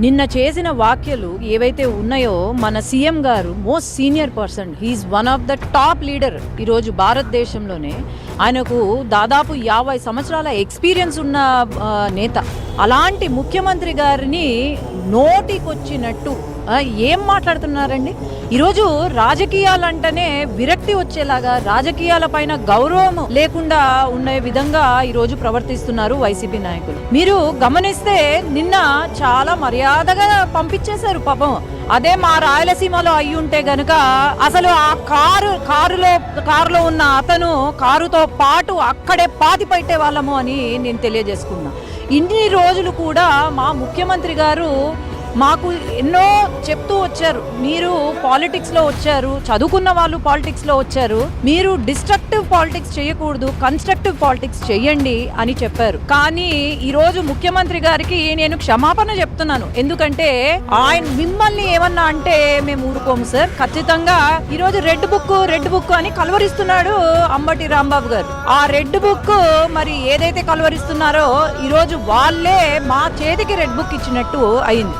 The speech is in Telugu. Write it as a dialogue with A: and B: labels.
A: నిన్న చేసిన వ్యాఖ్యలు ఏవైతే ఉన్నాయో మన సీఎం గారు most senior person, he is one of the top leader ఈరోజు భారతదేశంలోనే. ఆయనకు దాదాపు 50 సంవత్సరాల ఎక్స్పీరియన్స్ ఉన్న నేత. అలాంటి ముఖ్యమంత్రి గారిని నోటికొచ్చినట్టు ఏం మాట్లాడుతున్నారండి? ఈరోజు రాజకీయాలంటేనే విరక్తి వచ్చేలాగా, రాజకీయాల పైన గౌరవం లేకుండా ఉన్న విధంగా ఈరోజు ప్రవర్తిస్తున్నారు వైసీపీ నాయకులు. మీరు గమనిస్తే నిన్న చాలా మర్యాదగా పంపించేశారు పాపం. అదే మా రాయలసీమలో అయి ఉంటే గనుక అసలు ఆ కారులో ఉన్న అతను కారుతో పాటు అక్కడే పాతి పెట్టే వాళ్ళము అని నేను తెలియజేసుకున్నా. ఇన్ని రోజులు కూడా మా ముఖ్యమంత్రి గారు మాకు ఎన్నో చెప్తూ వచ్చారు, మీరు పాలిటిక్స్లో వచ్చారు, చదువుకున్న వాళ్ళు పాలిటిక్స్లో వచ్చారు, మీరు డిస్ట్రక్టివ్ పాలిటిక్స్ చేయకూడదు, కన్స్ట్రక్టివ్ పాలిటిక్స్ చెయ్యండి అని చెప్పారు. కానీ ఈరోజు ముఖ్యమంత్రి గారికి నేను క్షమాపణ చెప్తున్నాను. ఎందుకంటే ఆయన మిమ్మల్ని ఏమన్నా అంటే మేము ఊరుకోము సార్. ఖచ్చితంగా ఈరోజు రెడ్ బుక్ అని కలవరిస్తున్నాడు అంబటి రాంబాబు గారు. ఆ రెడ్ బుక్ మరి ఏదైతే కలవరిస్తున్నారో ఈరోజు వాళ్ళే మా చేతికి రెడ్ బుక్ ఇచ్చినట్టు అయింది.